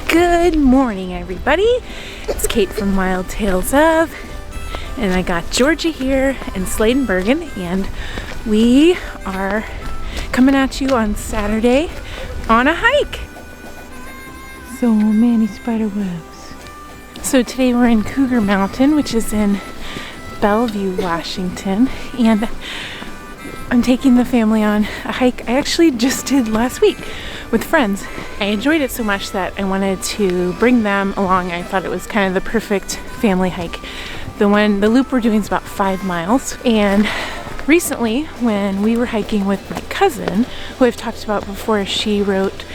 Good morning, everybody. It's Kate from Wild Tales of, and I got Georgia here and Slade and Bergen, and we are coming at you on Saturday on a hike. So many spider webs. So today we're in Cougar Mountain, which is in Bellevue, Washington, and I'm taking the family on a hike I actually just did last week with friends. I enjoyed it so much that I wanted to bring them along. I thought it was kind of the perfect family hike. The loop we're doing is about 5 miles. And recently, when we were hiking with my cousin, who I've talked about before, she wrote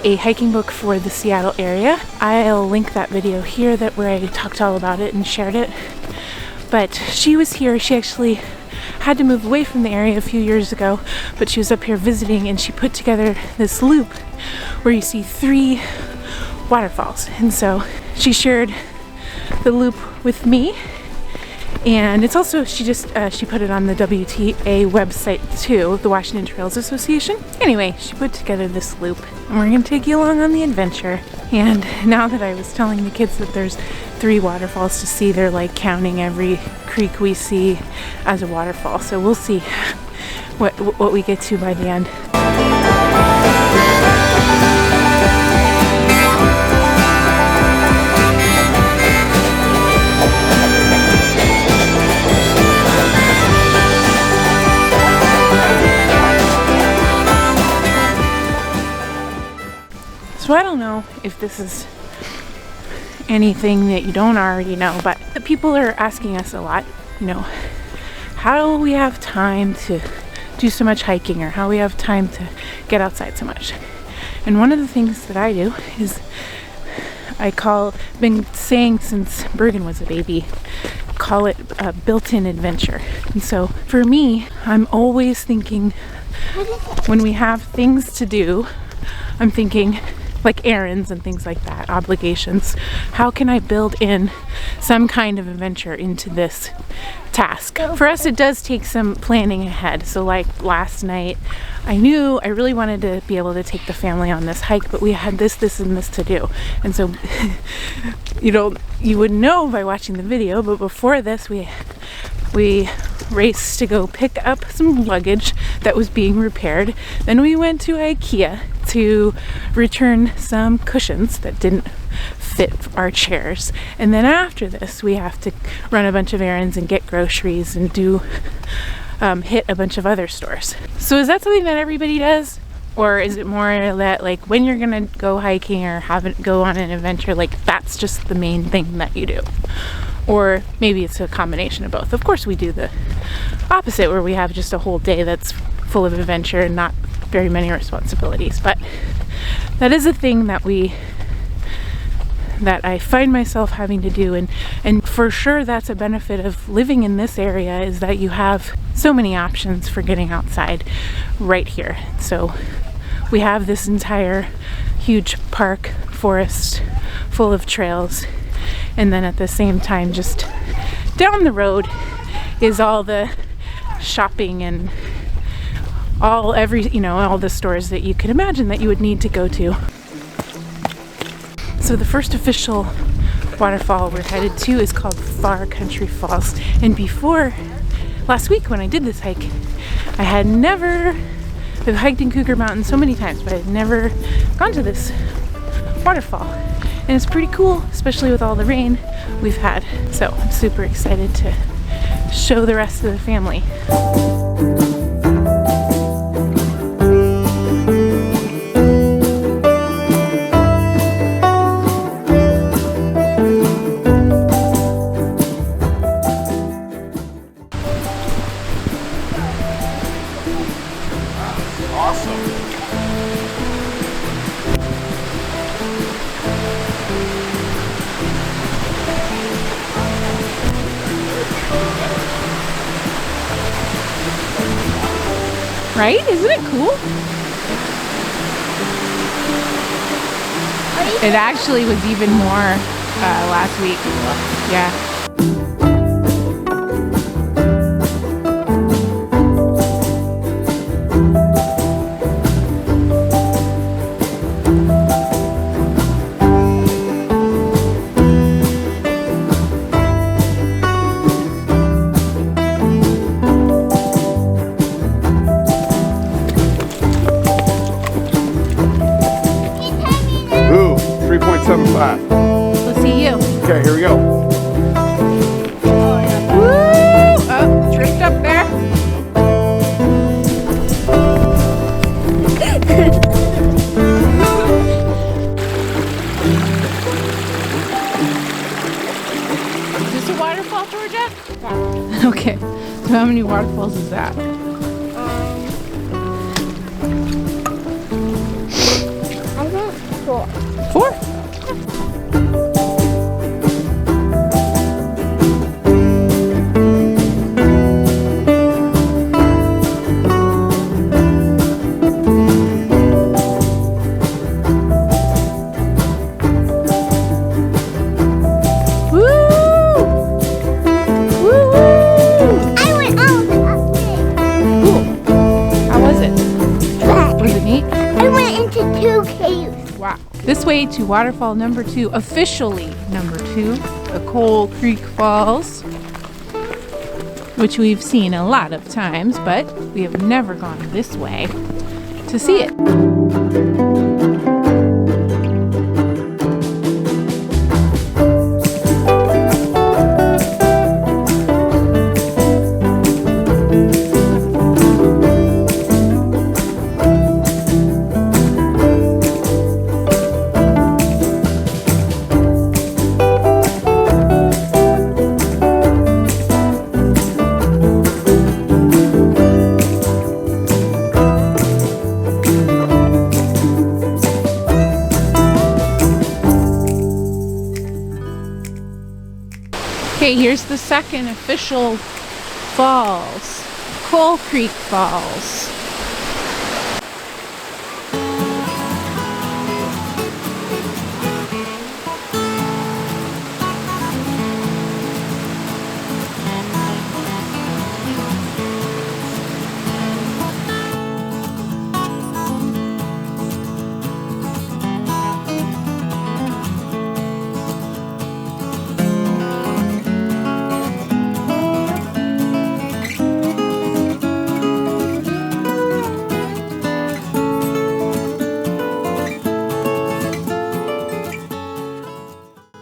a hiking book for the Seattle area. I'll link that video here where I talked all about it and shared it. But she was here. She actually had to move away from the area a few years ago, but she was up here visiting, and she put together this loop where you see 3 waterfalls. And so she shared the loop with me, and it's also, she put it on the WTA website too, the Washington Trails Association. Anyway, she put together this loop, and we're gonna take you along on the adventure. And now that I was telling the kids that there's 3 waterfalls to see, they're like counting every creek we see as a waterfall. So we'll see what we get to by the end. So I don't know if this is anything that you don't already know, but the people are asking us a lot, how we have time to do so much hiking, or how we have time to get outside so much. And one of the things that I do is been saying since Bergen was a baby, call it a built-in adventure. And so for me, I'm always thinking, when we have things to do, I'm thinking like errands and things like that, obligations. How can I build in some kind of adventure into this task? For us, it does take some planning ahead. So like last night, I knew I really wanted to be able to take the family on this hike, but we had this, and this to do. And so, you would know by watching the video, but before this, we raced to go pick up some luggage that was being repaired. Then we went to IKEA to return some cushions that didn't fit our chairs. And then after this, we have to run a bunch of errands and get groceries and hit a bunch of other stores. So is that something that everybody does? Or is it more that like when you're gonna go hiking or go on an adventure, like that's just the main thing that you do? Or maybe it's a combination of both. Of course we do the opposite, where we have just a whole day that's full of adventure and not very many responsibilities. But that is a thing that I find myself having to do, and for sure that's a benefit of living in this area, is that you have so many options for getting outside right here. So we have this entire huge park, forest full of trails, and then at the same time, just down the road is all the shopping and all the stores that you could imagine that you would need to go to. So the first official waterfall we're headed to is called Far Country Falls. And before last week when I did this hike, I've hiked in Cougar Mountain so many times, but I've never gone to this waterfall. And it's pretty cool, especially with all the rain we've had. So I'm super excited to show the rest of the family. Right? Isn't it cool? It actually was even more last week. Yeah. Ooh, 3.75. Let's see you. Okay, here we go. Woo! Oh, tripped up there. Is this a waterfall, Georgia? Yeah. Okay. So how many waterfalls is that? I think 4. 4? Wow. This way to waterfall number 2, officially number 2, the Coal Creek Falls, which we've seen a lot of times, but we have never gone this way to see it. Okay, here's the second official falls, Coal Creek Falls.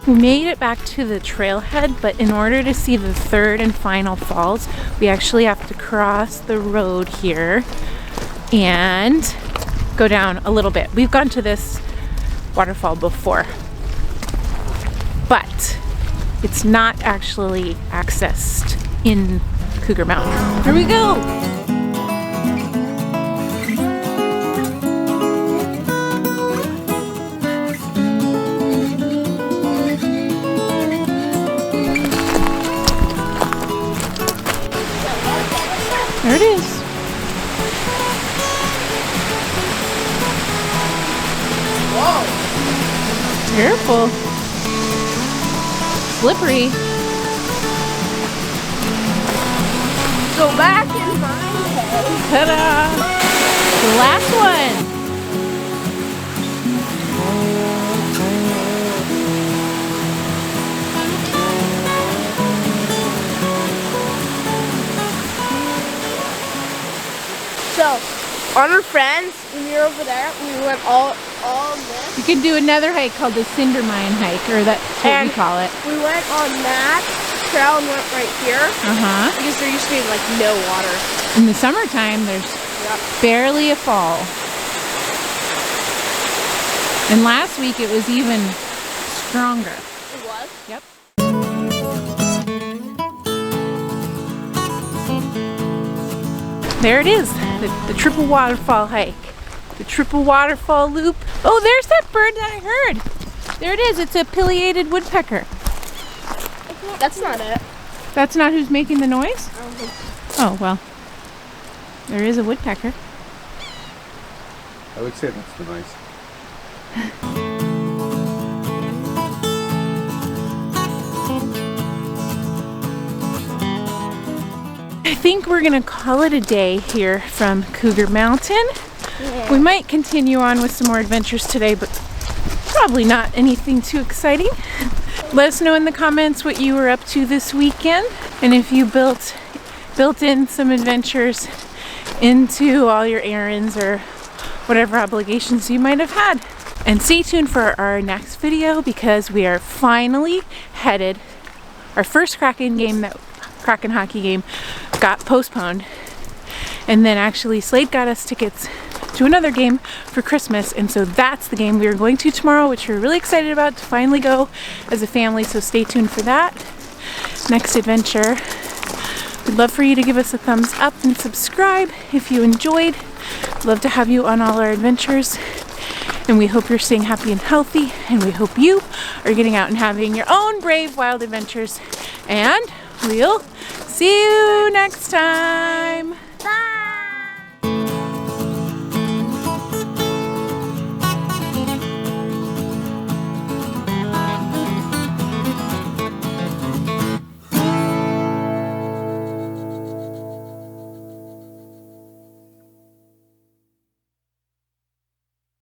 We made it back to the trailhead, but in order to see the third and final falls, we actually have to cross the road here and go down a little bit. We've gone to this waterfall before, but it's not actually accessed in Cougar Mountain. Here we go! There it is. Whoa! Careful. Slippery. Go back and find it. Ta-da! The last one. So, on our friends, when we were over there, we went all this. You can do another hike called the Cinder Mine hike, or that's what we call it. We went on that trail and went right here. Uh-huh. Because there used to be like no water. In the summertime, there's barely a fall. And last week it was even stronger. It was? Yep. There it is, the triple waterfall hike. The triple waterfall loop. Oh, there's that bird that I heard. There it is, it's a pileated woodpecker. That's not it. That's not who's making the noise? I don't think so. Oh, well, there is a woodpecker. I would say that's the nice. I think we're gonna call it a day here from Cougar Mountain. Yeah. We might continue on with some more adventures today, but probably not anything too exciting. Let us know in the comments what you were up to this weekend, and if you built in some adventures into all your errands or whatever obligations you might have had. And stay tuned for our next video, because we are finally headed. Our first Kraken hockey game got postponed, and then actually Slade got us tickets to another game for Christmas, and so that's the game we are going to tomorrow, which we're really excited about to finally go as a family. So stay tuned for that next adventure. We'd love for you to give us a thumbs up and subscribe if you enjoyed. Love to have you on all our adventures, and we hope you're staying happy and healthy, and we hope you are getting out and having your own brave wild adventures, and we'll see you next time.